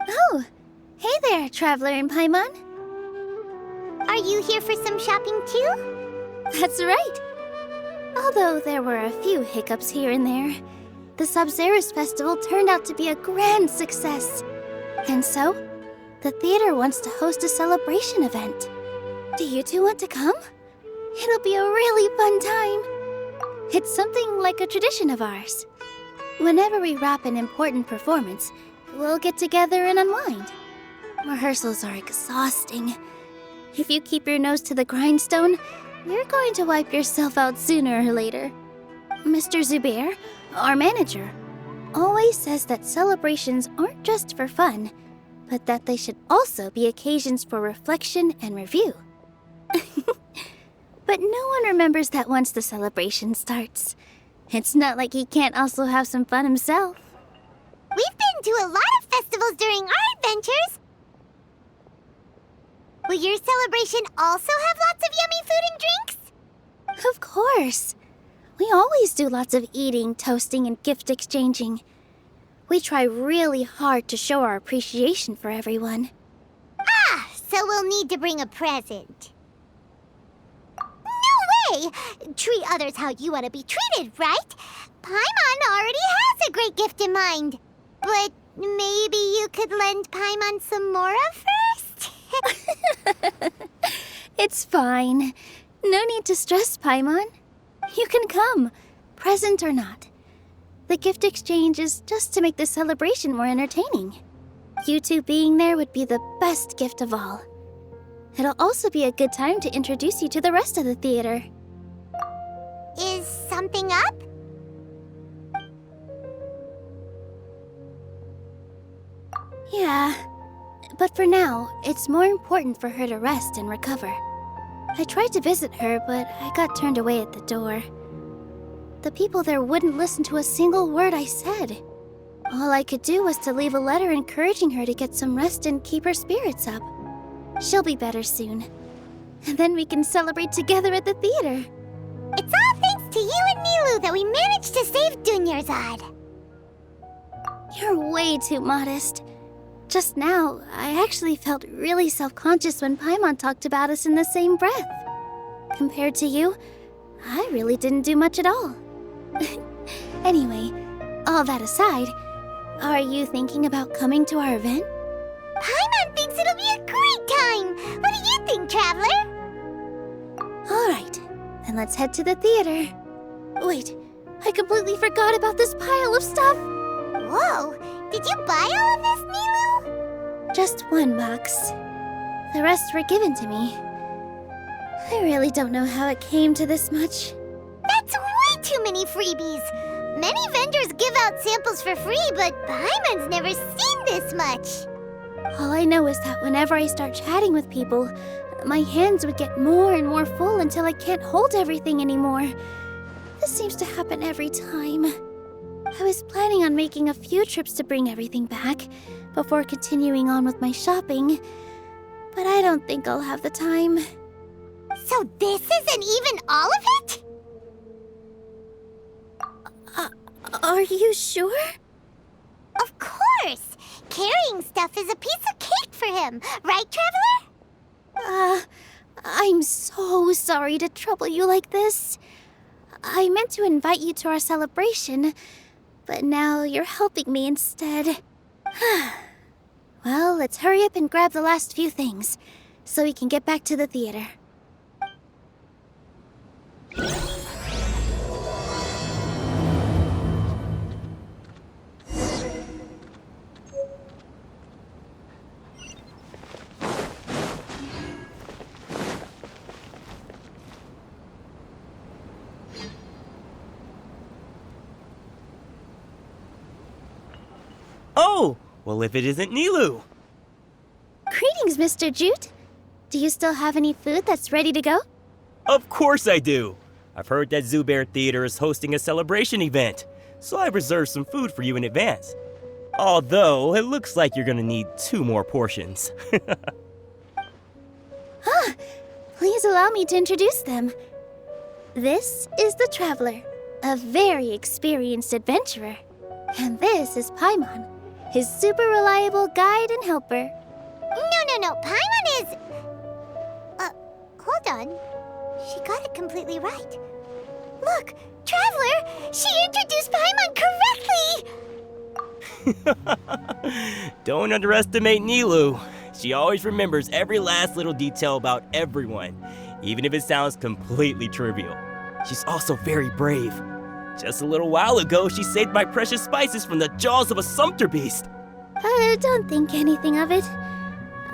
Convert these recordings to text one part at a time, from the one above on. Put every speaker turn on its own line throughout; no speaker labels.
Oh, hey there, Traveler in Paimon.
Are you here for some shopping too?
That's right. Although there were a few hiccups here and there, the Sub-Zerus Festival turned out to be a grand success. And so, the theater wants to host a celebration event. Do you two want to come? It'll be a really fun time. It's something like a tradition of ours. Whenever we wrap an important performance, we'll get together and unwind. Rehearsals are exhausting. If you keep your nose to the grindstone, you're going to wipe yourself out sooner or later. Mr. Zubair, our manager, always says that celebrations aren't just for fun, but that they should also be occasions for reflection and review. But no one remembers that once the celebration starts. It's not like he can't also have some fun himself.
We've been to a lot of festivals during our adventures. Will your celebration also have lots of yummy food and drinks?
Of course. We always do lots of eating, toasting, and gift exchanging. We try really hard to show our appreciation for everyone.
Ah, so we'll need to bring a present. No way! Treat others how you want to be treated, right? Paimon already has a great gift in mind. But maybe you could lend Paimon some more first?
It's fine. No need to stress, Paimon. You can come, present or not. The gift exchange is just to make the celebration more entertaining. You two being there would be the best gift of all. It'll also be a good time to introduce you to the rest of the theater.
Is something up?
Yeah, but for now, it's more important for her to rest and recover. I tried to visit her, but I got turned away at the door. The people there wouldn't listen to a single word I said. All I could do was to leave a letter encouraging her to get some rest and keep her spirits up. She'll be better soon. And then we can celebrate together at the theater.
It's all thanks to you and Nilou that we managed to save Dunyarzad.
You're way too modest. Just now, I actually felt really self-conscious when Paimon talked about us in the same breath. Compared to you, I really didn't do much at all. Anyway, all that aside, are you thinking about coming to our event?
Paimon thinks it'll be a great time! What do you think, Traveler?
Alright, then let's head to the theater. Wait, I completely forgot about this pile of stuff!
Whoa! Did you buy all of this, Nilou?
Just one box. The rest were given to me. I really don't know how it came to this much.
That's way too many freebies! Many vendors give out samples for free, but Paimon's never seen this much!
All I know is that whenever I start chatting with people, my hands would get more and more full until I can't hold everything anymore. This seems to happen every time. I was planning on making a few trips to bring everything back before continuing on with my shopping, but I don't think I'll have the time.
So this isn't even all of it?
Are you sure?
Of course! Carrying stuff is a piece of cake for him, right, Traveler?
I'm so sorry to trouble you like this. I meant to invite you to our celebration, but now you're helping me instead. Well, let's hurry up and grab the last few things, so we can get back to the theater.
Oh! Well, if it isn't Nilou!
Greetings, Mr. Jute. Do you still have any food that's ready to go?
Of course I do! I've heard that Zubair Theater is hosting a celebration event, so I've reserved some food for you in advance. Although, it looks like you're gonna need 2 more portions.
Please allow me to introduce them. This is the Traveler, a very experienced adventurer. And this is Paimon, his super reliable guide and helper.
No. Paimon is... hold on. She got it completely right. Look, Traveler! She introduced Paimon correctly!
Don't underestimate Nilou. She always remembers every last little detail about everyone, even if it sounds completely trivial. She's also very brave. Just a little while ago, she saved my precious spices from the jaws of a sumpter beast.
Don't think anything of it.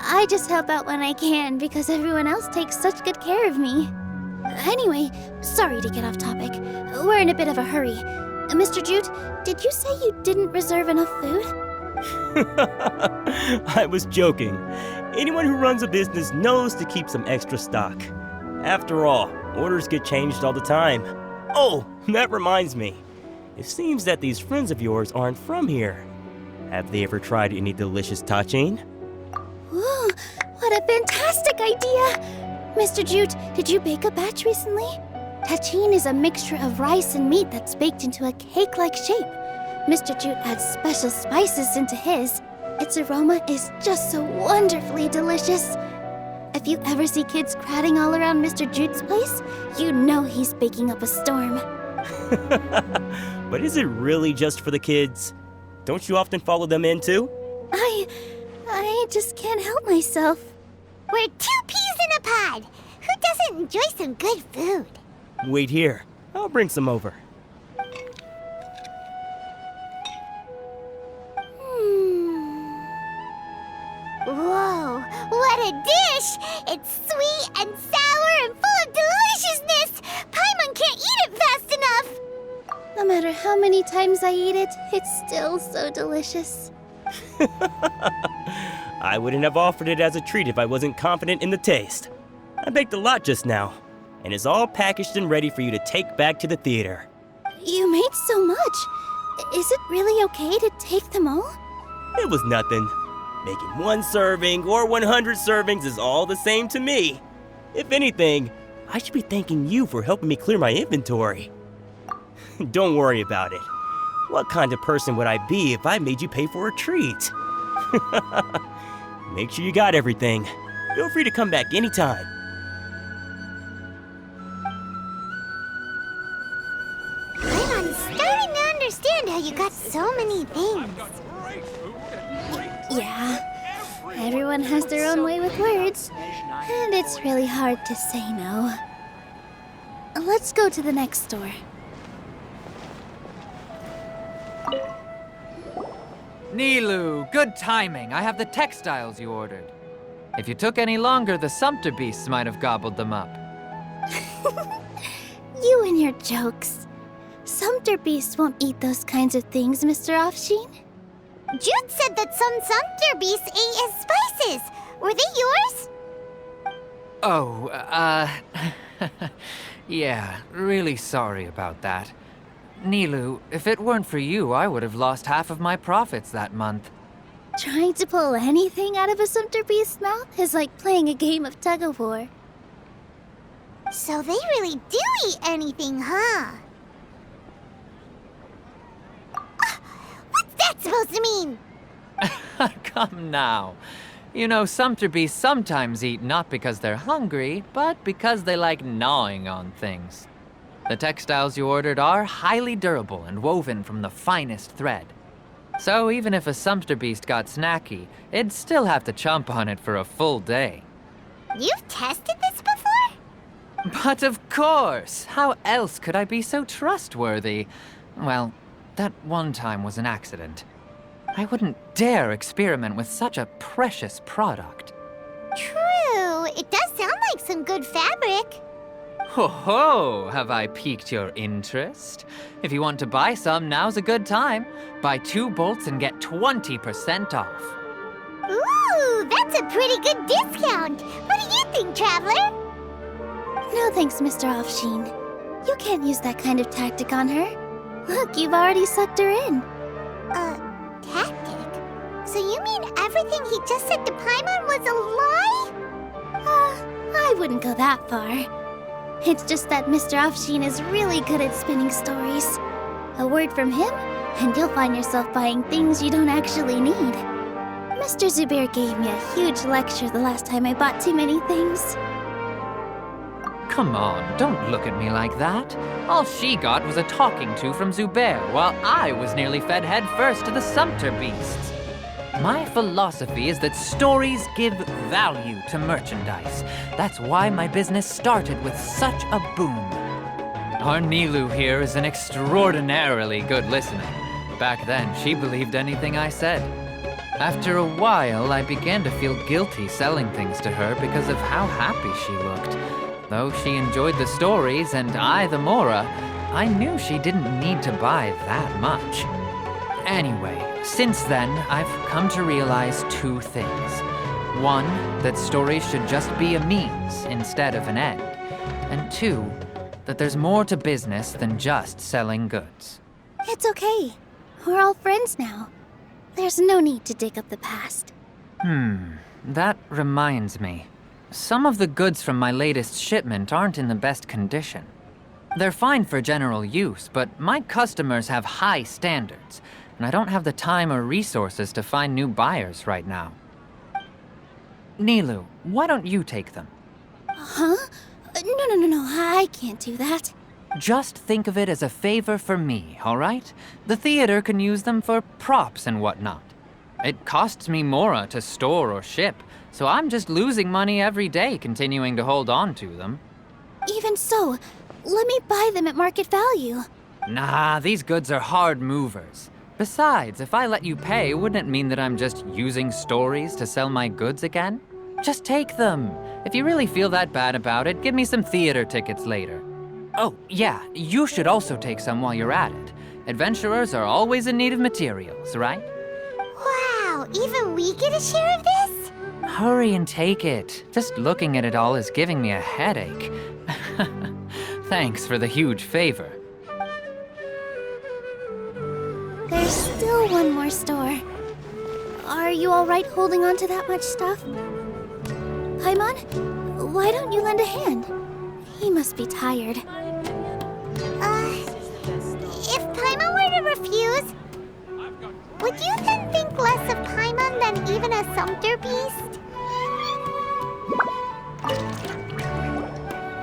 I just help out when I can because everyone else takes such good care of me. Anyway, sorry to get off topic. We're in a bit of a hurry. Mr. Jute, did you say you didn't reserve enough food?
I was joking. Anyone who runs a business knows to keep some extra stock. After all, orders get changed all the time. Oh, that reminds me. It seems that these friends of yours aren't from here. Have they ever tried any delicious tachin?
Ooh, what a fantastic idea! Mr. Jute, did you bake a batch recently? Tachin is a mixture of rice and meat that's baked into a cake-like shape. Mr. Jute adds special spices into his. Its aroma is just so wonderfully delicious. If you ever see kids crowding all around Mr. Jute's place, you know he's baking up a storm.
But is it really just for the kids? Don't you often follow them in too?
I just can't help myself.
We're 2 peas in a pod! Who doesn't enjoy some good food?
Wait here. I'll bring some over.
Whoa, what a dish! It's sweet and sour and full of deliciousness! Paimon can't eat it fast enough!
No matter how many times I eat it, it's still so delicious.
I wouldn't have offered it as a treat if I wasn't confident in the taste. I baked a lot just now, and it's all packaged and ready for you to take back to the theater.
You made so much. Is it really okay to take them all?
It was nothing. Making 1 serving or 100 servings is all the same to me. If anything, I should be thanking you for helping me clear my inventory. Don't worry about it. What kind of person would I be if I made you pay for a treat? Make sure you got everything. Feel free to come back anytime.
I'm starting to understand how you got so many things.
Yeah, everyone has their own way with words, and it's really hard to say no. Let's go to the next store.
Nilou, good timing. I have the textiles you ordered. If you took any longer, the sumpter beasts might have gobbled them up.
You and your jokes. Sumpter beasts won't eat those kinds of things, Mr. Offsheen.
Jude said that some sumpter beasts ate his spices. Were they yours?
Oh, yeah, really sorry about that. Nilou, if it weren't for you, I would have lost half of my profits that month.
Trying to pull anything out of a sumpter beast's mouth is like playing a game of tug-of-war.
So they really do eat anything, huh? What's that supposed to mean?
Come now. You know, sumpter beasts sometimes eat not because they're hungry, but because they like gnawing on things. The textiles you ordered are highly durable and woven from the finest thread. So even if a sumpter beast got snacky, it'd still have to chomp on it for a full day.
You've tested this before?
But of course! How else could I be so trustworthy? Well, that one time was an accident. I wouldn't dare experiment with such a precious product.
True. It does sound like some good fabric.
Ho ho! Have I piqued your interest? If you want to buy some, now's a good time. Buy 2 bolts and get 20% off.
Ooh, that's a pretty good discount. What do you think, Traveler?
No thanks, Mr. Offsheen. You can't use that kind of tactic on her. Look, you've already sucked her in.
Tactic? So you mean everything he just said to Paimon was a lie?
I wouldn't go that far. It's just that Mr. Offsheen is really good at spinning stories. A word from him, and you'll find yourself buying things you don't actually need. Mr. Zubair gave me a huge lecture the last time I bought too many things.
Come on, don't look at me like that. All she got was a talking to from Zubair, while I was nearly fed head first to the sumpter beasts. My philosophy is that stories give value to merchandise. That's why my business started with such a boom. Our Nilou here is an extraordinarily good listener. Back then, she believed anything I said. After a while, I began to feel guilty selling things to her because of how happy she looked. Though she enjoyed the stories and I the Mora, I knew she didn't need to buy that much. Anyway, since then, I've come to realize two things. One, that stories should just be a means instead of an end. And two, that there's more to business than just selling goods.
It's okay. We're all friends now. There's no need to dig up the past.
That reminds me. Some of the goods from my latest shipment aren't in the best condition. They're fine for general use, but my customers have high standards, and I don't have the time or resources to find new buyers right now. Nilou, why don't you take them?
Huh? No, I can't do that.
Just think of it as a favor for me, all right? The theater can use them for props and whatnot. It costs me Mora to store or ship, so I'm just losing money every day continuing to hold on to them.
Even so, let me buy them at market value.
Nah, these goods are hard movers. Besides, if I let you pay, wouldn't it mean that I'm just using stories to sell my goods again? Just take them. If you really feel that bad about it, give me some theater tickets later. Oh, yeah, you should also take some while you're at it. Adventurers are always in need of materials, right?
Wow, even we get a share of this?
Hurry and take it. Just looking at it all is giving me a headache. Thanks for the huge favor.
There's still one more store. Are you all right holding on to that much stuff? Paimon, why don't you lend a hand? He must be tired.
If Paimon were to refuse, would you then think less of Paimon than even a sumpter beast?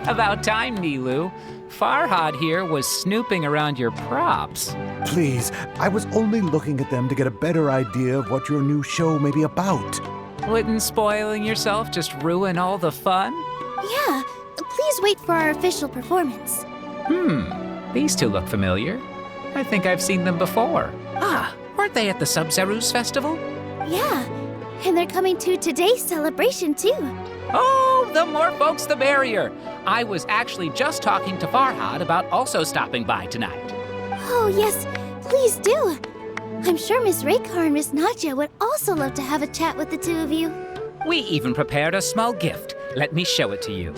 About time, Nilou. Farhad here was snooping around your props.
Please, I was only looking at them to get a better idea of what your new show may be about.
Wouldn't spoiling yourself just ruin all the fun?
Yeah, please wait for our official performance.
These two look familiar. I think I've seen them before. Ah, weren't they at the Sub-Zerus Festival?
Yeah, and they're coming to today's celebration too.
Oh, the more folks the merrier. I was actually just talking to Farhad about also stopping by tonight.
Oh yes, please do. I'm sure Miss Raykar and Miss Nadja would also love to have a chat with the two of you.
We even prepared a small gift. Let me show it to you.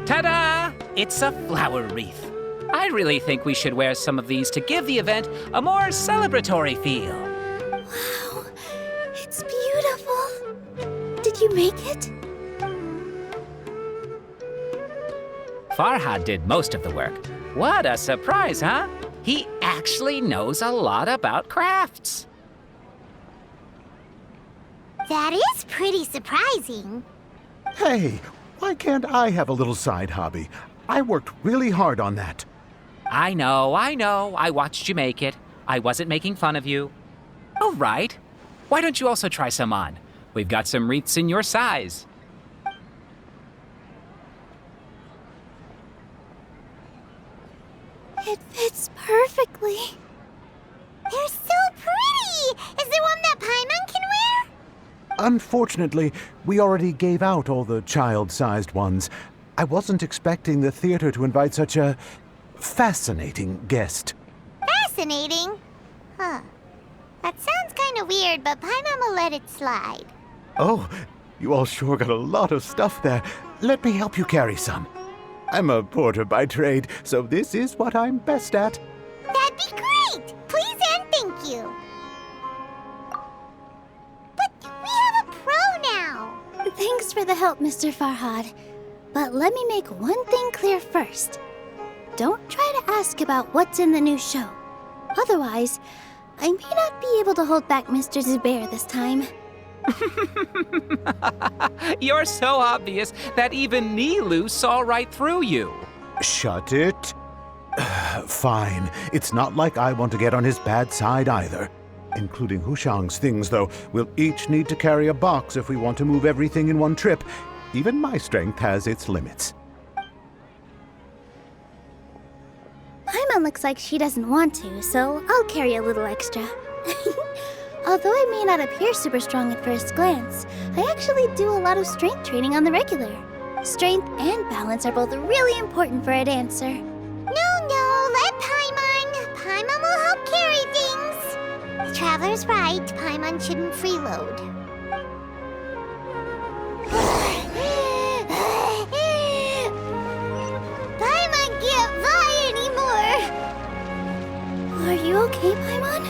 Ta-da! It's a flower wreath. I really think we should wear some of these to give the event a more celebratory feel.
Wow, it's beautiful. Did you make it?
Farhad did most of the work. What a surprise, huh? He actually knows a lot about crafts.
That is pretty surprising.
Hey, why can't I have a little side hobby? I worked really hard on that.
I know. I watched you make it. I wasn't making fun of you. All right. Why don't you also try some on? We've got some wreaths in your size.
It fits perfectly.
They're so pretty! Is there one that Paimon can wear?
Unfortunately, we already gave out all the child-sized ones. I wasn't expecting the theater to invite such a fascinating guest.
Fascinating? Huh. That sounds kind of weird, but Paimon will let it slide.
Oh, you all sure got a lot of stuff there. Let me help you carry some. I'm a porter by trade, so this is what I'm best at.
That'd be great! Please and thank you. But we have a pro now.
Thanks for the help, Mr. Farhad. But let me make one thing clear first. Don't try to ask about what's in the new show. Otherwise, I may not be able to hold back Mr. Zubair this time.
You're so obvious that even Nilou saw right through you.
Shut it. Fine. It's not like I want to get on his bad side either. Including Hushang's things, though. We'll each need to carry a box if we want to move everything in one trip. Even my strength has its limits.
Paimon looks like she doesn't want to, so I'll carry a little extra. Although I may not appear super strong at first glance, I actually do a lot of strength training on the regular. Strength and balance are both really important for a dancer.
No, let Paimon. Paimon will help carry things. The Traveler's right. Paimon shouldn't freeload. Paimon can't fly anymore.
Are you okay, Paimon?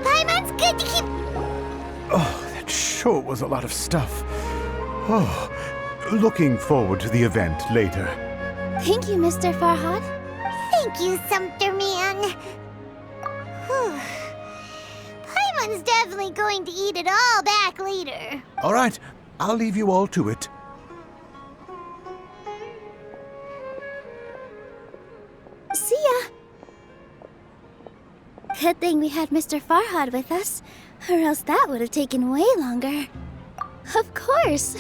Paimon's good to keep...
Oh, that sure was a lot of stuff. Oh, looking forward to the event later.
Thank you, Mr. Farhad.
Thank you, Sumpter Man. Whew. Paimon's definitely going to eat it all back later.
All right, I'll leave you all to it.
See ya! Good thing we had Mr. Farhad with us, or else that would have taken way longer. Of course!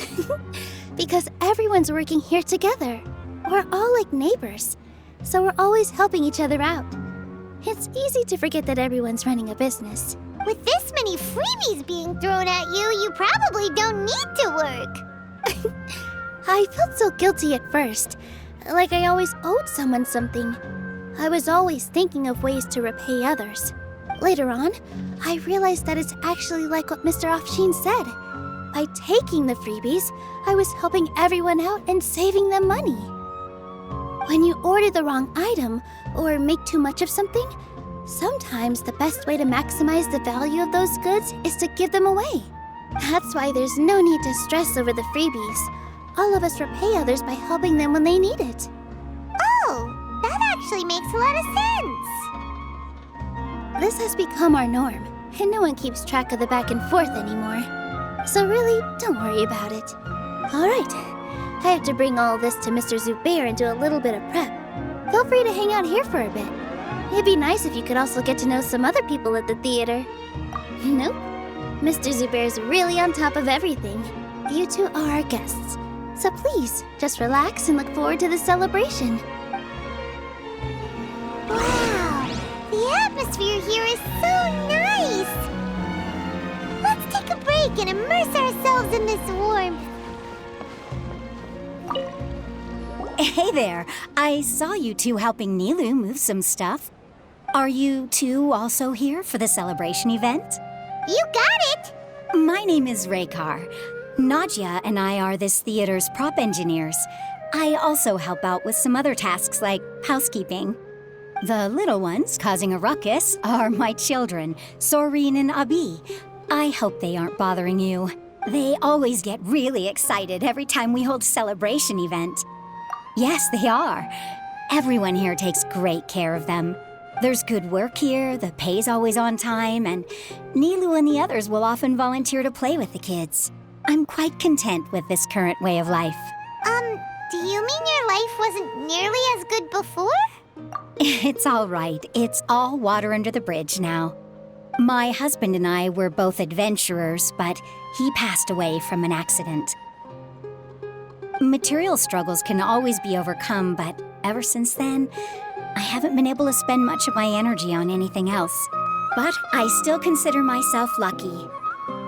Because everyone's working here together. We're all like neighbors, so we're always helping each other out. It's easy to forget that everyone's running a business.
With this many freebies being thrown at you, you probably don't need to work.
I felt so guilty at first, like I always owed someone something. I was always thinking of ways to repay others. Later on, I realized that it's actually like what Mr. Afshin said. By taking the freebies, I was helping everyone out and saving them money. When you order the wrong item or make too much of something, sometimes the best way to maximize the value of those goods is to give them away. That's why there's no need to stress over the freebies. All of us repay others by helping them when they need it.
Oh, that actually makes a lot of sense.
This has become our norm, and no one keeps track of the back and forth anymore. So really, don't worry about it. All right, I have to bring all this to Mr. Zubair and do a little bit of prep. Feel free to hang out here for a bit. It'd be nice if you could also get to know some other people at the theater. Nope. Mr. Zubair's really on top of everything. You two are our guests. So please, just relax and look forward to the celebration.
Wow, the atmosphere here is so nice. Let's take a break and immerse ourselves in this warmth.
Hey there. I saw you two helping Nilou move some stuff. Are you two also here for the celebration event?
You got it!
My name is Raykar. Nadia and I are this theater's prop engineers. I also help out with some other tasks like housekeeping. The little ones causing a ruckus are my children, Soreen and Abi. I hope they aren't bothering you. They always get really excited every time we hold a celebration event. Yes, they are. Everyone here takes great care of them. There's good work here, the pay's always on time, and Nilou and the others will often volunteer to play with the kids. I'm quite content with this current way of life.
Do you mean your life wasn't nearly as good before?
It's all right. It's all water under the bridge now. My husband and I were both adventurers, but he passed away from an accident. Material struggles can always be overcome, but ever since then, I haven't been able to spend much of my energy on anything else. But I still consider myself lucky.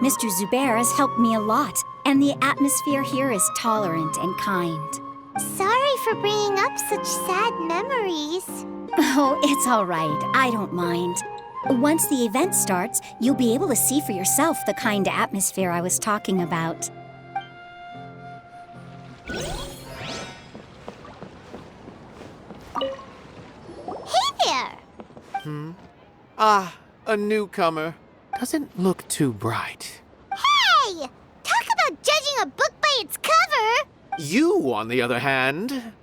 Mr. Zubair has helped me a lot, and the atmosphere here is tolerant and kind.
Sorry for bringing up such sad memories.
Oh, it's all right. I don't mind. Once the event starts, you'll be able to see for yourself the kind of atmosphere I was talking about.
Hey there!
Ah, a newcomer. Doesn't look too bright.
Hey! Talk about judging a book by its cover!
You, on the other hand,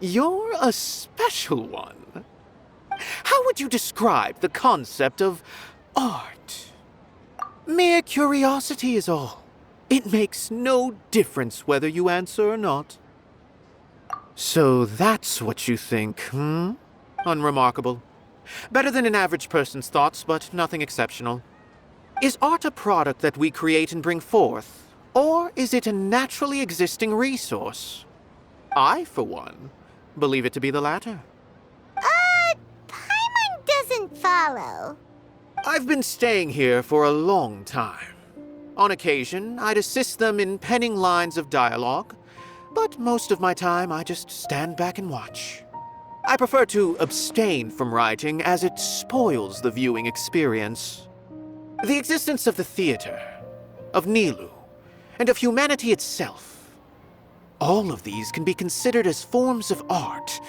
you're a special one. How would you describe the concept of art? Mere curiosity is all. It makes no difference whether you answer or not. So that's what you think, hmm? Unremarkable. Better than an average person's thoughts, but nothing exceptional. Is art a product that we create and bring forth, or is it a naturally existing resource? I, for one, believe it to be the latter.
Paimon doesn't follow.
I've been staying here for a long time. On occasion, I'd assist them in penning lines of dialogue, but most of my time I just stand back and watch. I prefer to abstain from writing as it spoils the viewing experience. The existence of the theater, of Nilou, and of humanity itself. All of these can be considered as forms of art.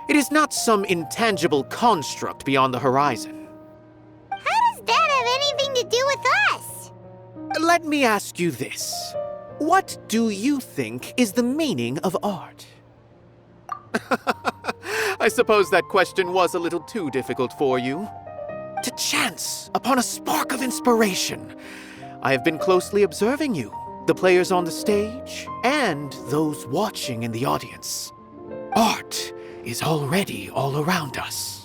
It is not some intangible construct beyond the horizon.
How does that have anything to do with us?
Let me ask you this. What do you think is the meaning of art? I suppose that question was a little too difficult for you. To chance upon a spark of inspiration. I have been closely observing you, the players on the stage, and those watching in the audience. Art is already all around us.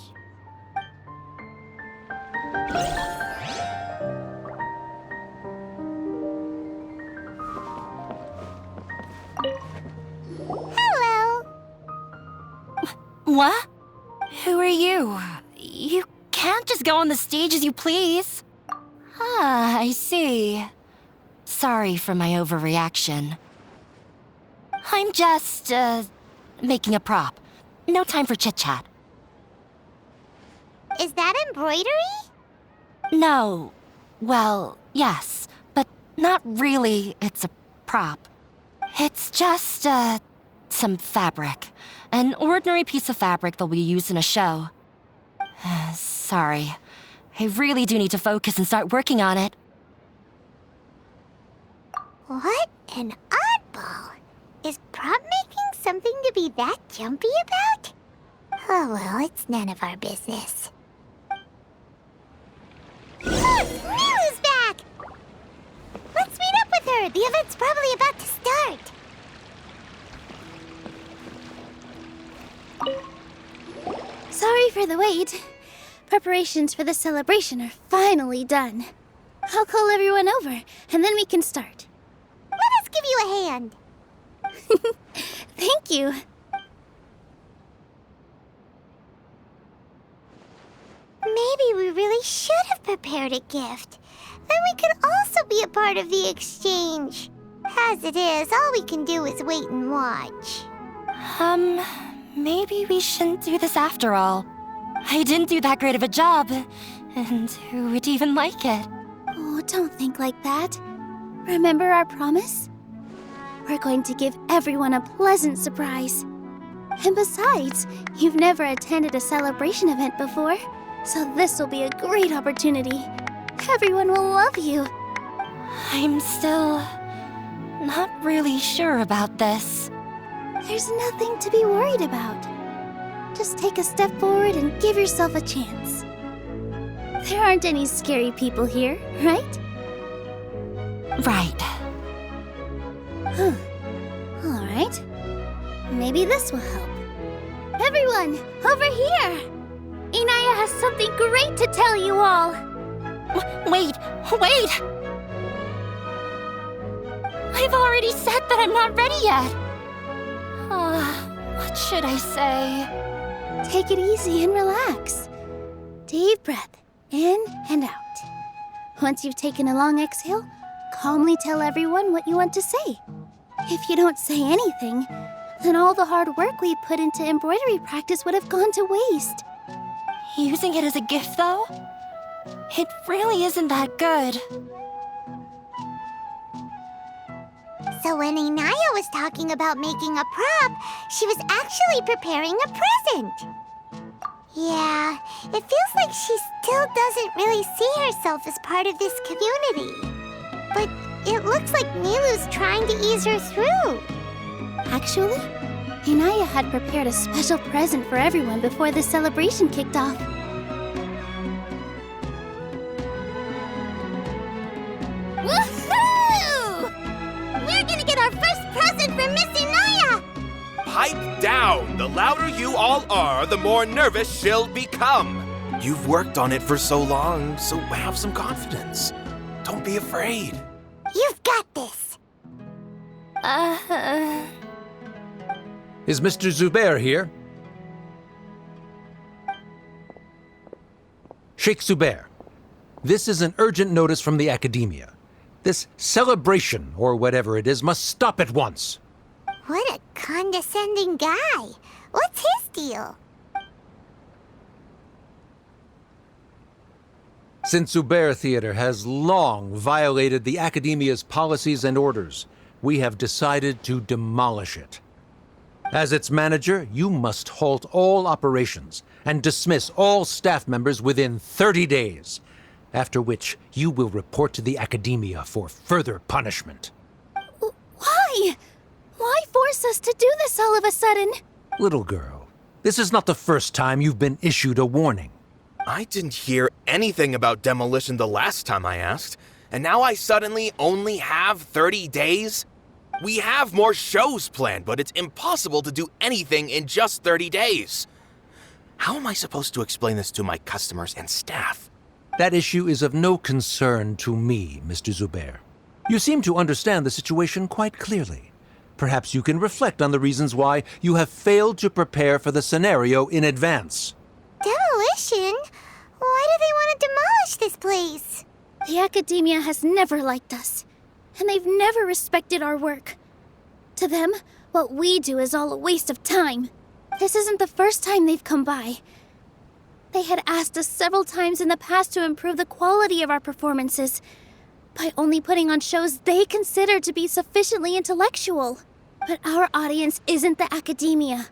Hello.
What? Who are you? You can't just go on the stage as you please. Ah, I see. Sorry for my overreaction. I'm just, making a prop. No time for chit-chat.
Is that embroidery?
No. Well, yes, but not really. It's a prop. It's just, some fabric. An ordinary piece of fabric that'll be used in a show. Sorry. I really do need to focus and start working on it.
What an oddball. Is prop making something to be that jumpy about? Oh well, it's none of our business. Look! Nilou's back! Let's meet up with her. The event's probably about to start.
Sorry for the wait. Preparations for the celebration are finally done. I'll call everyone over, and then we can start.
Let us give you a hand.
Thank you.
Maybe we really should have prepared a gift. Then we could also be a part of the exchange. As it is, all we can do is wait and watch.
Maybe we shouldn't do this after all. I didn't do that great of a job, and who would even like it?
Oh, don't think like that. Remember our promise? We're going to give everyone a pleasant surprise. And besides, you've never attended a celebration event before, so this will be a great opportunity. Everyone will love you.
I'm still not really sure about this.
There's nothing to be worried about. Just take a step forward and give yourself a chance. There aren't any scary people here, right?
Right.
Huh. All right. Maybe this will help. Everyone, over here! Inaya has something great to tell you all.
Wait! I've already said that I'm not ready yet. What should I say?
Take it easy and relax. Deep breath, in and out. Once you've taken a long exhale, calmly tell everyone what you want to say. If you don't say anything, then all the hard work we put into embroidery practice would have gone to waste.
Using it as a gift, though? It really isn't that good.
So when Inaya was talking about making a prop, she was actually preparing a present. Yeah, it feels like she still doesn't really see herself as part of this community. But it looks like Nilou's trying to ease her through.
Actually, Inaya had prepared a special present for everyone before the celebration kicked off.
our first present for Miss Inaya!
Pipe down! The louder you all are, the more nervous she'll become. You've worked on it for so long, so have some confidence. Don't be afraid.
You've got this.
Is Mr. Zubair here? Sheikh Zubair, this is an urgent notice from the Academia. This celebration, or whatever it is, must stop at once.
What a condescending guy. What's his deal?
Since Zubair Theater has long violated the Academia's policies and orders, we have decided to demolish it. As its manager, you must halt all operations and dismiss all staff members within 30 days, after which you will report to the Academia for further punishment.
Why? Why force us to do this all of a sudden?
Little girl, this is not the first time you've been issued a warning.
I didn't hear anything about demolition the last time I asked, and now I suddenly only have 30 days? We have more shows planned, but it's impossible to do anything in just 30 days. How am I supposed to explain this to my customers and staff?
That issue is of no concern to me, Mr. Zubair. You seem to understand the situation quite clearly. Perhaps you can reflect on the reasons why you have failed to prepare for the scenario in advance.
Demolition? Why do they want to demolish this place?
The Academia has never liked us, and they've never respected our work. To them, what we do is all a waste of time. This isn't the first time they've come by. They had asked us several times in the past to improve the quality of our performances by only putting on shows they consider to be sufficiently intellectual. But our audience isn't the Academia.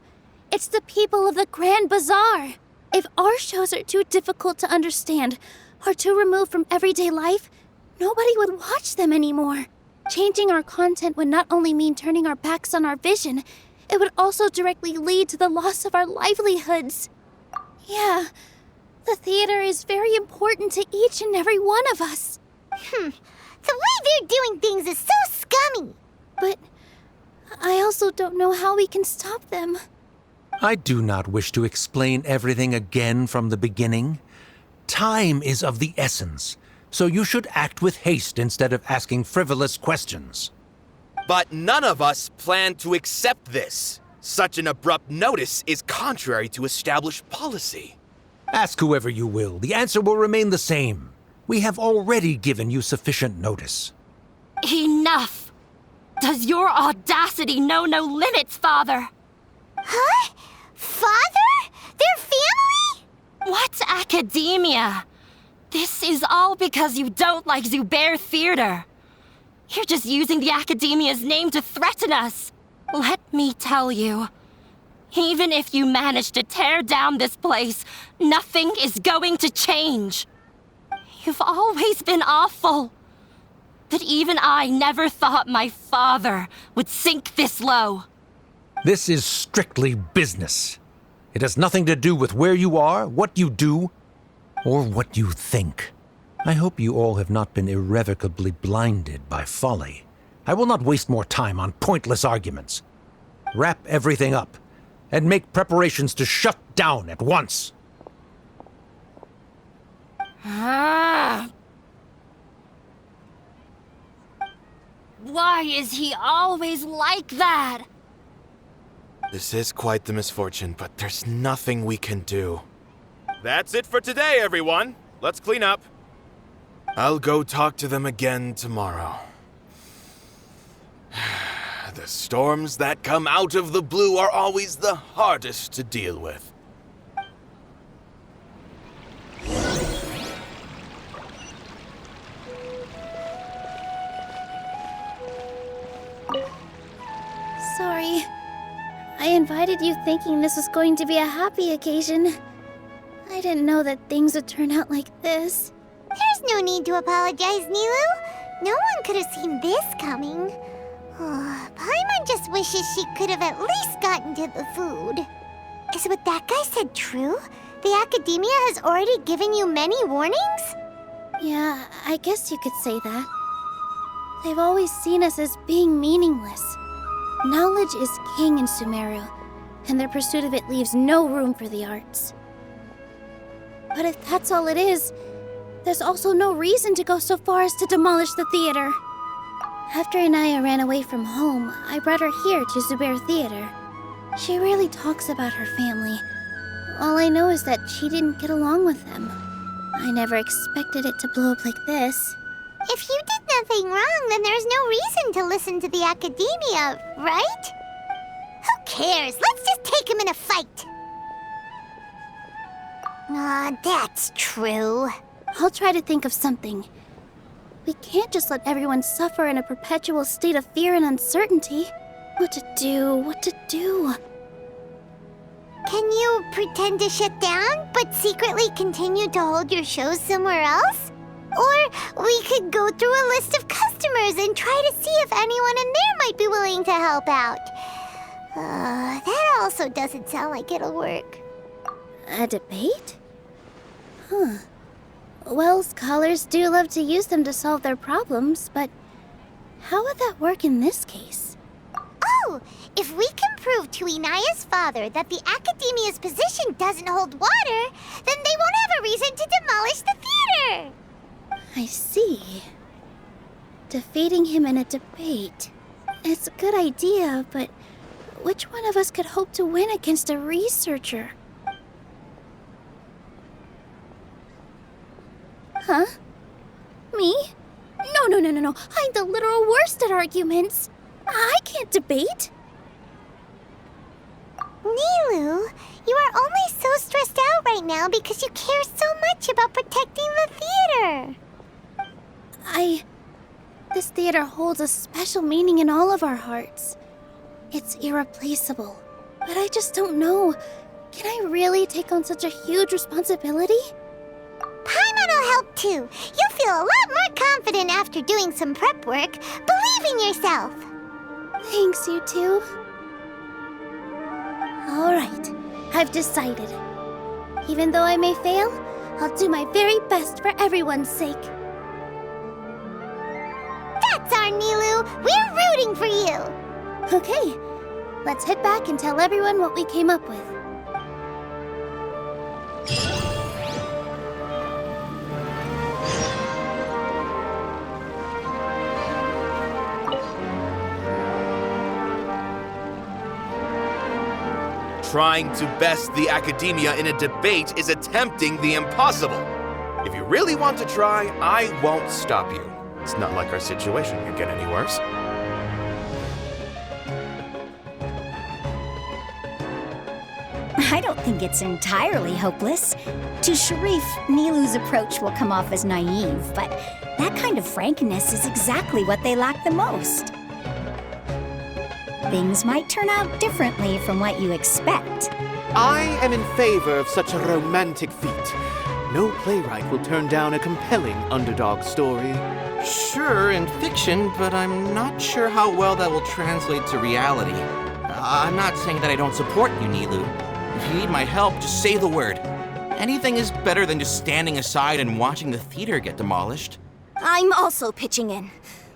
It's the people of the Grand Bazaar. If our shows are too difficult to understand or too removed from everyday life, nobody would watch them anymore. Changing our content would not only mean turning our backs on our vision, it would also directly lead to the loss of our livelihoods. Yeah, the theater is very important to each and every one of us.
The way they're doing things is so scummy.
But I also don't know how we can stop them.
I do not wish to explain everything again from the beginning. Time is of the essence, so you should act with haste instead of asking frivolous questions.
But none of us plan to accept this. Such an abrupt notice is contrary to established policy.
Ask whoever you will. The answer will remain the same. We have already given you sufficient notice.
Enough! Does your audacity know no limits, Father?
Huh? Father? Their family?
What academia? This is all because you don't like Zubair Theater. You're just using the Academia's name to threaten us. Let me tell you, even if you manage to tear down this place, nothing is going to change. You've always been awful. But even I never thought my father would sink this low.
This is strictly business. It has nothing to do with where you are, what you do, or what you think. I hope you all have not been irrevocably blinded by folly. I will not waste more time on pointless arguments. Wrap everything up, and make preparations to shut down at once.
Why is he always like that?
This is quite the misfortune, but there's nothing we can do. That's it for today, everyone. Let's clean up. I'll go talk to them again tomorrow. The storms that come out of the blue are always the hardest to deal with.
Sorry. I invited you thinking this was going to be a happy occasion. I didn't know that things would turn out like this.
There's no need to apologize, Nilou. No one could have seen this coming. Paimon just wishes she could have at least gotten to the food. Is what that guy said true? The Academia has already given you many warnings?
Yeah, I guess you could say that. They've always seen us as being meaningless. Knowledge is king in Sumeru, and their pursuit of it leaves no room for the arts. But if that's all it is, there's also no reason to go so far as to demolish the theater. After Inaya ran away from home, I brought her here to Zubair Theater. She rarely talks about her family. All I know is that she didn't get along with them. I never expected it to blow up like this.
If you did nothing wrong, then there's no reason to listen to the Academia, right? Who cares? Let's just take him in a fight. Aw, that's true.
I'll try to think of something. We can't just let everyone suffer in a perpetual state of fear and uncertainty. What to do?
Can you pretend to shut down, but secretly continue to hold your shows somewhere else? Or we could go through a list of customers and try to see if anyone in there might be willing to help out. That also doesn't sound like it'll work.
A debate? Huh. Well, scholars do love to use them to solve their problems, but how would that work in this case?
Oh, if we can prove to Inaya's father that the Academia's position doesn't hold water, then they won't have a reason to demolish the theater!
I see. Defeating him in a debate. It's a good idea, but which one of us could hope to win against a researcher? Huh? Me? No. I'm the literal worst at arguments. I can't debate.
Nilou, you are only so stressed out right now because you care so much about protecting the theater.
This theater holds a special meaning in all of our hearts. It's irreplaceable. But I just don't know. Can I really take on such a huge responsibility?
Paimon'll help too. You'll feel a lot more confident after doing some prep work. Believe in yourself.
Thanks, you two. All right, I've decided. Even though I may fail, I'll do my very best for everyone's sake.
That's our Nilou. We're rooting for you.
Okay, let's head back and tell everyone what we came up with.
Trying to best the Academia in a debate is attempting the impossible. If you really want to try, I won't stop you. It's not like our situation could get any worse.
I don't think it's entirely hopeless. To Sharif, Nilou's approach will come off as naive, but that kind of frankness is exactly what they lack the most. Things might turn out differently from what you expect.
I am in favor of such a romantic feat. No playwright will turn down a compelling underdog story.
Sure, in fiction, but I'm not sure how well that will translate to reality. I'm not saying that I don't support you, Nilou. If you need my help, just say the word. Anything is better than just standing aside and watching the theater get demolished.
I'm also pitching in.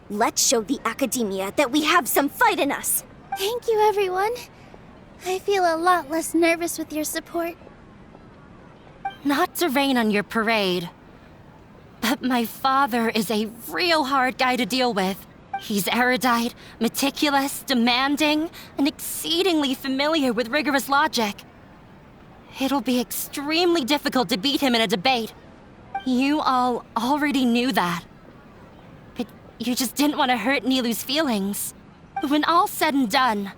Let's show the Academia that we have some fight in us.
Thank you, everyone. I feel a lot less nervous with your support.
Not to rain on your parade, but my father is a real hard guy to deal with. He's erudite, meticulous, demanding, and exceedingly familiar with rigorous logic. It'll be extremely difficult to beat him in a debate. You all already knew that. But you just didn't want to hurt Nilou's feelings. When all's said and done,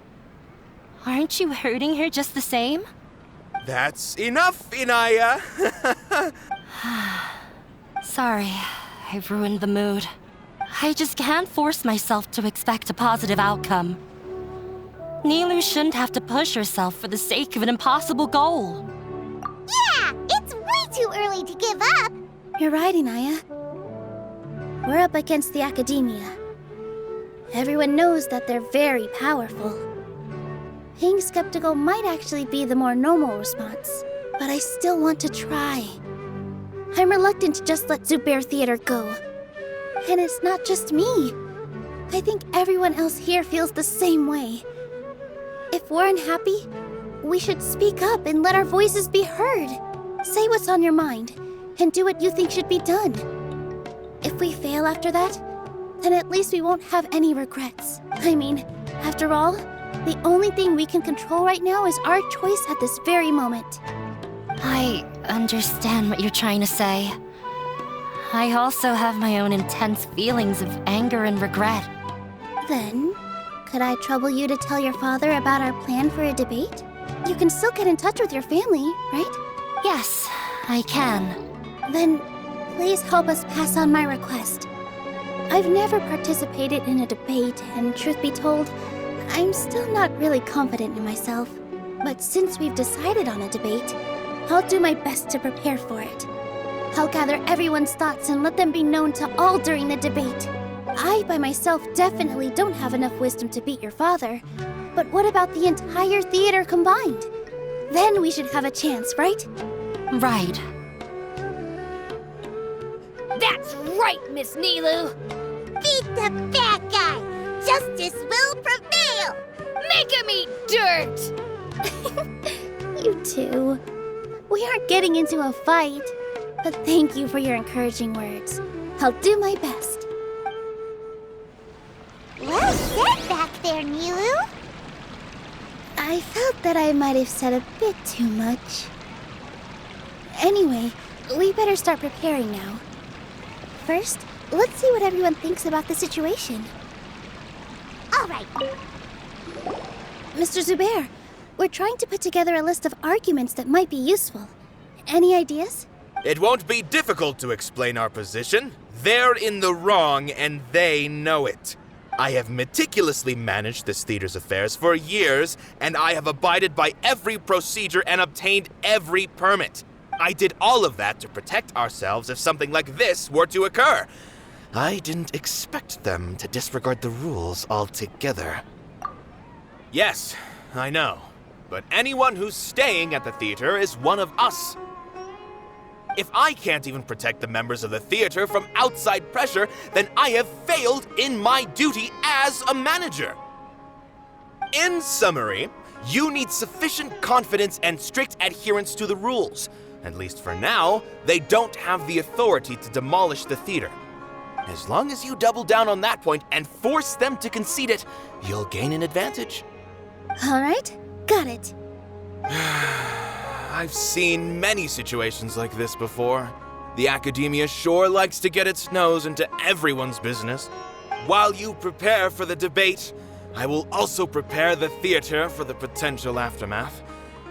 aren't you hurting her just the same?
That's enough, Inaya!
Sorry, I ruined the mood. I just can't force myself to expect a positive outcome. Nilou shouldn't have to push herself for the sake of an impossible goal.
Yeah, it's way too early to give up.
You're right, Inaya. We're up against the Academia. Everyone knows that they're very powerful. Being skeptical might actually be the more normal response, but I still want to try. I'm reluctant to just let Zubair Theater go. And it's not just me. I think everyone else here feels the same way. If we're unhappy, we should speak up and let our voices be heard. Say what's on your mind, and do what you think should be done. If we fail after that, then at least we won't have any regrets. I mean, after all, the only thing we can control right now is our choice at this very moment.
I understand what you're trying to say. I also have my own intense feelings of anger and regret.
Then, could I trouble you to tell your father about our plan for a debate? You can still get in touch with your family, right?
Yes, I can.
Then, please help us pass on my request. I've never participated in a debate, and truth be told, I'm still not really confident in myself. But since we've decided on a debate, I'll do my best to prepare for it. I'll gather everyone's thoughts and let them be known to all during the debate. I, by myself, definitely don't have enough wisdom to beat your father. But what about the entire theater combined? Then we should have a chance, right?
Right.
That's right, Miss Nilou! Beat the bad guy! Justice will prevail! Make him eat dirt!
You two. We aren't getting into a fight. But thank you for your encouraging words. I'll do my best.
Well said back there, Nilou.
I felt that I might have said a bit too much. Anyway, we better start preparing now. First, let's see what everyone thinks about the situation.
All right.
Mr. Zubair, we're trying to put together a list of arguments that might be useful. Any ideas?
It won't be difficult to explain our position. They're in the wrong, and they know it. I have meticulously managed this theater's affairs for years, and I have abided by every procedure and obtained every permit. I did all of that to protect ourselves if something like this were to occur. I didn't expect them to disregard the rules altogether. Yes, I know. But anyone who's staying at the theater is one of us. If I can't even protect the members of the theater from outside pressure, then I have failed in my duty as a manager. In summary, you need sufficient confidence and strict adherence to the rules. At least for now, they don't have the authority to demolish the theater. As long as you double down on that point and force them to concede it, you'll gain an advantage.
All right, got it.
I've seen many situations like this before. The academia sure likes to get its nose into everyone's business. While you prepare for the debate, I will also prepare the theater for the potential aftermath.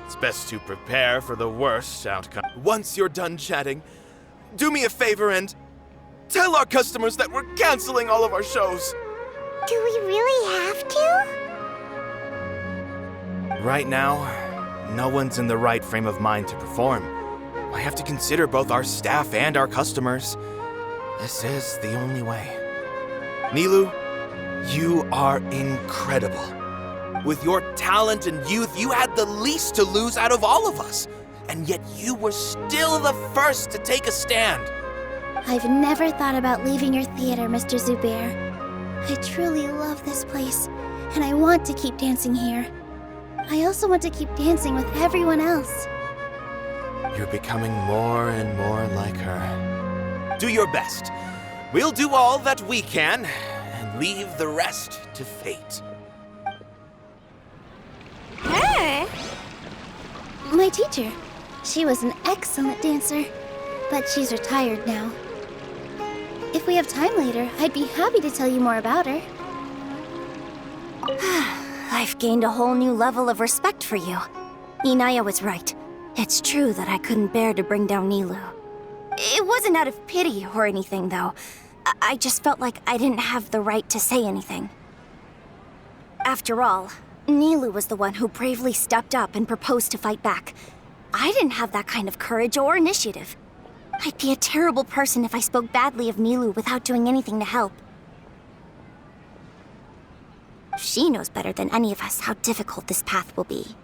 It's best to prepare for the worst outcome. Once you're done chatting, do me a favor and tell our customers that we're canceling all of our shows.
Do we really have to?
Right now, no one's in the right frame of mind to perform. I have to consider both our staff and our customers. This is the only way. Nilou, you are incredible. With your talent and youth, you had the least to lose out of all of us. And yet you were still the first to take a stand.
I've never thought about leaving your theater, Mr. Zubair. I truly love this place, and I want to keep dancing here. I also want to keep dancing with everyone else.
You're becoming more and more like her. Do your best. We'll do all that we can, and leave the rest to fate.
Her?
My teacher. She was an excellent dancer, but she's retired now. If we have time later, I'd be happy to tell you more about her.
I've gained a whole new level of respect for you. Inaya was right. It's true that I couldn't bear to bring down Nilou. It wasn't out of pity or anything, though. I just felt like I didn't have the right to say anything. After all, Nilou was the one who bravely stepped up and proposed to fight back. I didn't have that kind of courage or initiative. I'd be a terrible person if I spoke badly of Nilou without doing anything to help. She knows better than any of us how difficult this path will be.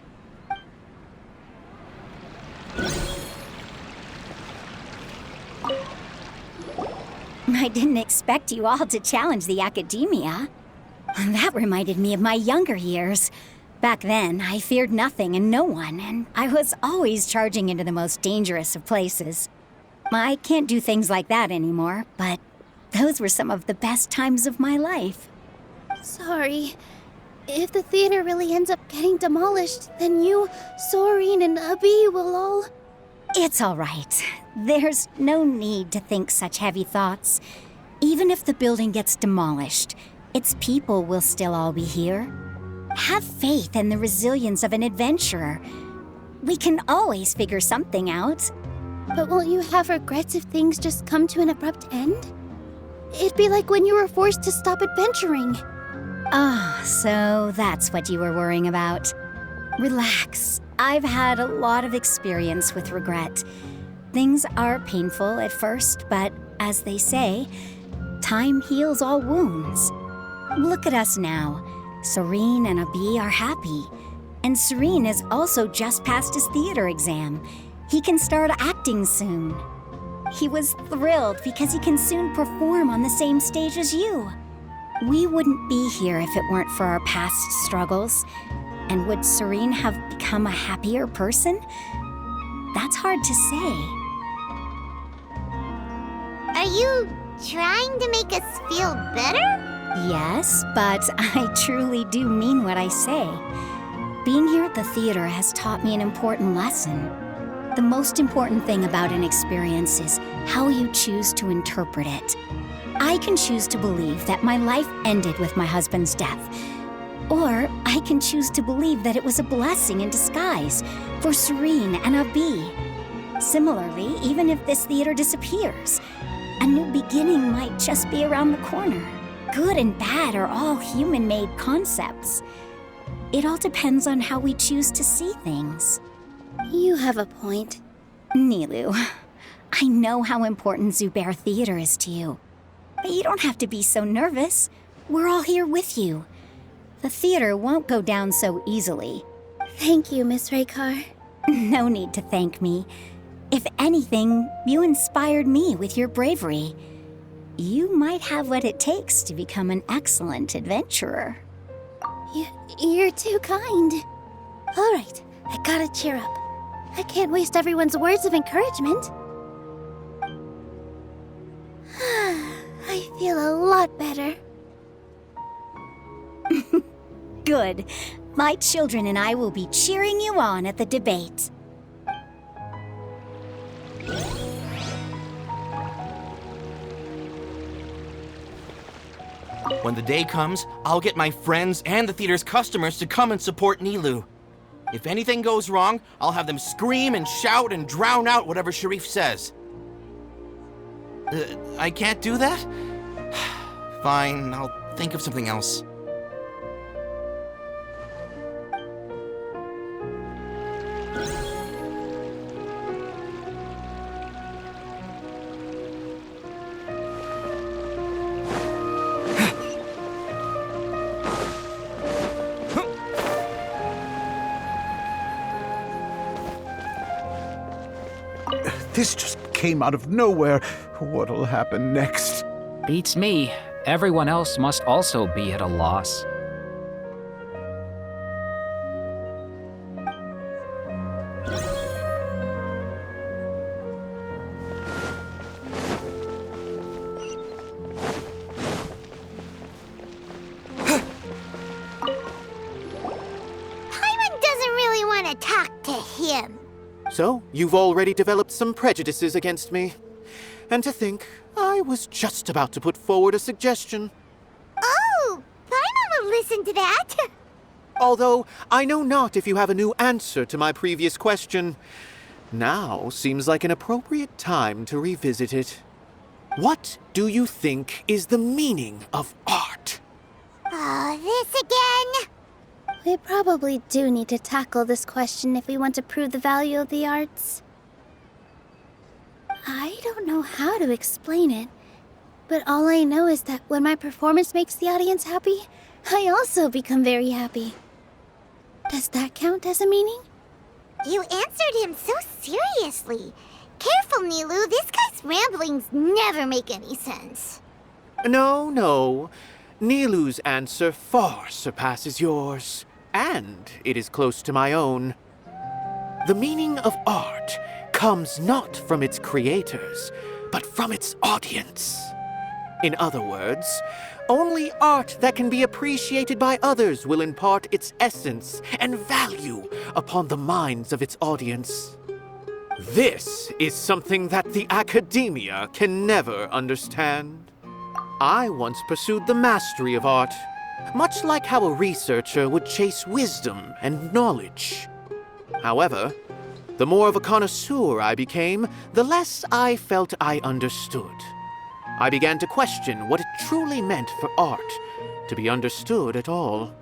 I didn't expect you all to challenge the academia. That reminded me of my younger years. Back then, I feared nothing and no one, and I was always charging into the most dangerous of places. I can't do things like that anymore, but those were some of the best times of my life.
Sorry. If the theater really ends up getting demolished, then you, Soren, and Abi will all...
It's all right. There's no need to think such heavy thoughts. Even if the building gets demolished, its people will still all be here. Have faith in the resilience of an adventurer. We can always figure something out.
But won't you have regrets if things just come to an abrupt end? It'd be like when you were forced to stop adventuring.
Ah, so that's what you were worrying about. Relax. I've had a lot of experience with regret. Things are painful at first, but as they say, time heals all wounds. Look at us now. Soren and Abi are happy. And Soren has also just passed his theater exam. He can start acting soon. He was thrilled because he can soon perform on the same stage as you. We wouldn't be here if it weren't for our past struggles. And would Soren have become a happier person? That's hard to say.
Are you trying to make us feel better?
Yes, but I truly do mean what I say. Being here at the theater has taught me an important lesson. The most important thing about an experience is how you choose to interpret it. I can choose to believe that my life ended with my husband's death. Or I can choose to believe that it was a blessing in disguise for Soren and Abi. Similarly, even if this theater disappears, a new beginning might just be around the corner. Good and bad are all human-made concepts. It all depends on how we choose to see things.
You have a point.
Nilou, I know how important Zubair Theater is to you. But you don't have to be so nervous. We're all here with you. The theater won't go down so easily.
Thank you, Miss Raykar.
No need to thank me. If anything, you inspired me with your bravery. You might have what it takes to become an excellent adventurer.
You're too kind. All right, I gotta cheer up. I can't waste everyone's words of encouragement. I feel a lot better.
Good. My children and I will be cheering you on at the debate.
When the day comes, I'll get my friends and the theater's customers to come and support Nilou. If anything goes wrong, I'll have them scream and shout and drown out whatever Sharif says. I can't do that? Fine, I'll think of something else.
This just came out of nowhere. What'll happen next?
Beats me. Everyone else must also be at a loss.
Paimon doesn't really want to talk to him.
So, you've already developed some prejudices against me. And to think, I was just about to put forward a suggestion.
Oh, Paimon will listen to that.
Although, I know not if you have a new answer to my previous question. Now seems like an appropriate time to revisit it. What do you think is the meaning of art?
Oh, this again?
We probably do need to tackle this question if we want to prove the value of the arts. I don't know how to explain it, but all I know is that when my performance makes the audience happy, I also become very happy. Does that count as a meaning?
You answered him so seriously. Careful, Nilou. This guy's ramblings never make any sense.
No. Nilou's answer far surpasses yours, and it is close to my own. The meaning of art comes not from its creators, but from its audience. In other words, only art that can be appreciated by others will impart its essence and value upon the minds of its audience. This is something that the academia can never understand. I once pursued the mastery of art, much like how a researcher would chase wisdom and knowledge. However, the more of a connoisseur I became, the less I felt I understood. I began to question what it truly meant for art to be understood at all.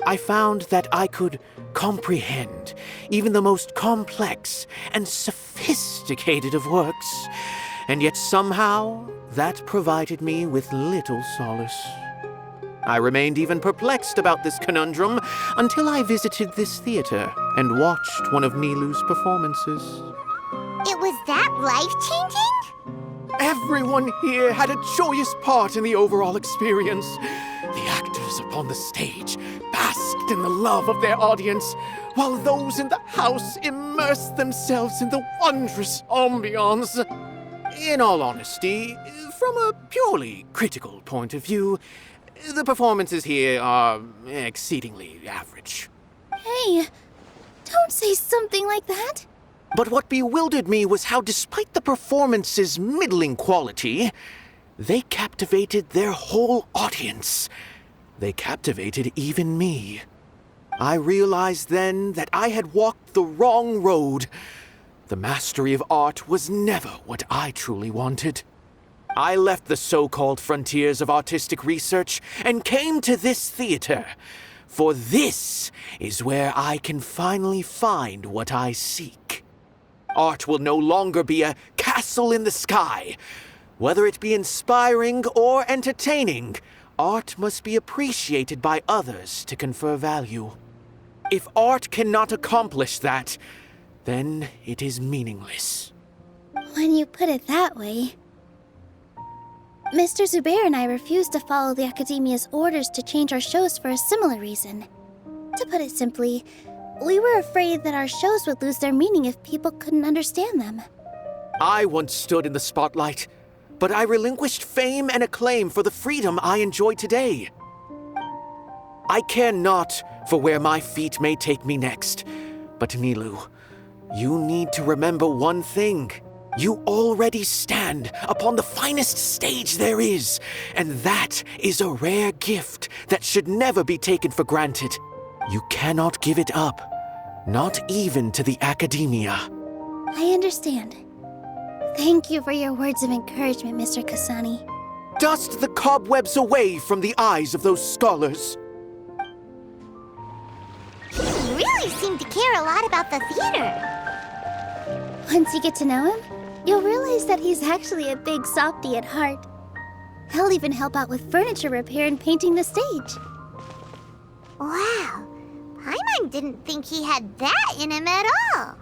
I found that I could comprehend even the most complex and sophisticated of works, and yet somehow that provided me with little solace. I remained even perplexed about this conundrum until I visited this theater and watched one of Nilou's performances.
It was that life-changing?
Everyone here had a joyous part in the overall experience. The actors upon the stage basked in the love of their audience, while those in the house immersed themselves in the wondrous ambiance. In all honesty, from a purely critical point of view, the performances here are exceedingly average.
Hey, don't say something like that.
But what bewildered me was how, despite the performance's middling quality, they captivated their whole audience. They captivated even me. I realized then that I had walked the wrong road. The mastery of art was never what I truly wanted. I left the so-called frontiers of artistic research and came to this theater, for this is where I can finally find what I seek. Art will no longer be a castle in the sky. Whether it be inspiring or entertaining, art must be appreciated by others to confer value. If art cannot accomplish that, then it is meaningless.
When you put it that way... Mr. Zubair and I refused to follow the Academia's orders to change our shows for a similar reason. To put it simply, we were afraid that our shows would lose their meaning if people couldn't understand them.
I once stood in the spotlight, but I relinquished fame and acclaim for the freedom I enjoy today. I care not for where my feet may take me next, but Nilou, you need to remember one thing. You already stand upon the finest stage there is, and that is a rare gift that should never be taken for granted. You cannot give it up, not even to the Academia.
I understand. Thank you for your words of encouragement, Mr. Kasani.
Dust the cobwebs away from the eyes of those scholars.
He really seemed to care a lot about the theater.
Once you get to know him, you'll realize that he's actually a big softy at heart. He'll even help out with furniture repair and painting the stage.
Wow, Paimon didn't think he had that in him at all.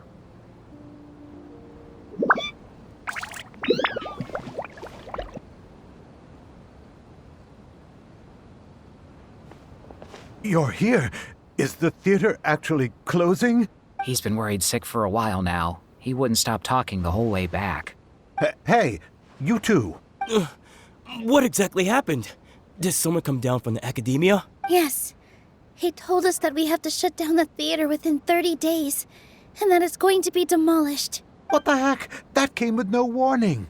You're here. Is the theater actually closing?
He's been worried sick for a while now. He wouldn't stop talking the whole way back.
Hey, you two.
What exactly happened? Did someone come down from the Academia?
Yes. He told us that we have to shut down the theater within 30 days, and that it's going to be demolished.
What the heck? That came with no warning.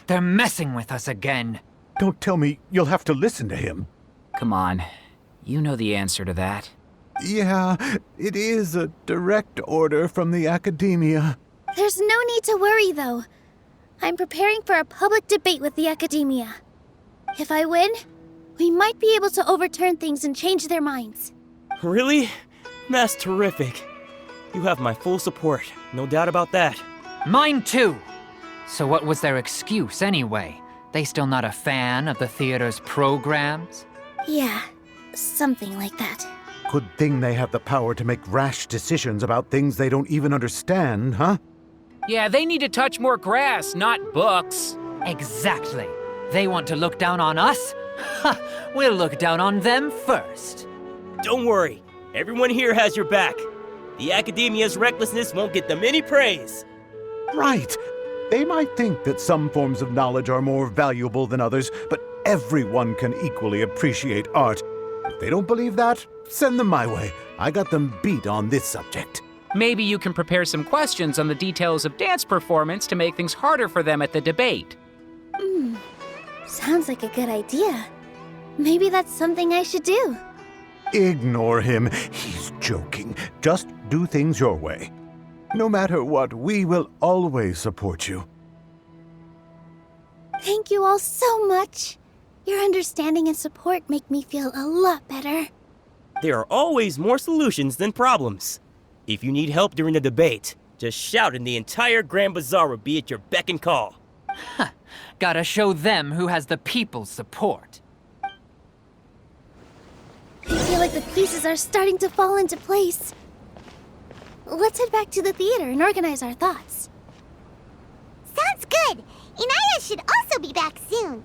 They're messing with us again.
Don't tell me you'll have to listen to him.
Come on. You know the answer to that.
Yeah, it is a direct order from the Academia.
There's no need to worry, though. I'm preparing for a public debate with the Academia. If I win, we might be able to overturn things and change their minds.
Really? That's terrific. You have my full support, no doubt about that.
Mine too! So what was their excuse anyway? They still not a fan of the theater's programs?
Yeah, something like that.
Good thing they have the power to make rash decisions about things they don't even understand, huh?
Yeah, they need to touch more grass, not books.
Exactly. They want to look down on us? Ha! We'll look down on them first.
Don't worry, everyone here has your back. The Academia's recklessness won't get them any praise.
Right. They might think that some forms of knowledge are more valuable than others, but everyone can equally appreciate art. If they don't believe that, send them my way. I got them beat on this subject.
Maybe you can prepare some questions on the details of dance performance to make things harder for them at the debate.
Sounds like a good idea. Maybe that's something I should do.
Ignore him. He's joking. Just do things your way. No matter what, we will always support you.
Thank you all so much. Your understanding and support make me feel a lot better.
There are always more solutions than problems. If you need help during the debate, just shout and the entire Grand Bazaar will be at your beck and call.
Gotta show them who has the people's support.
I feel like the pieces are starting to fall into place. Let's head back to the theater and organize our thoughts.
Sounds good. Inaya should also be back soon.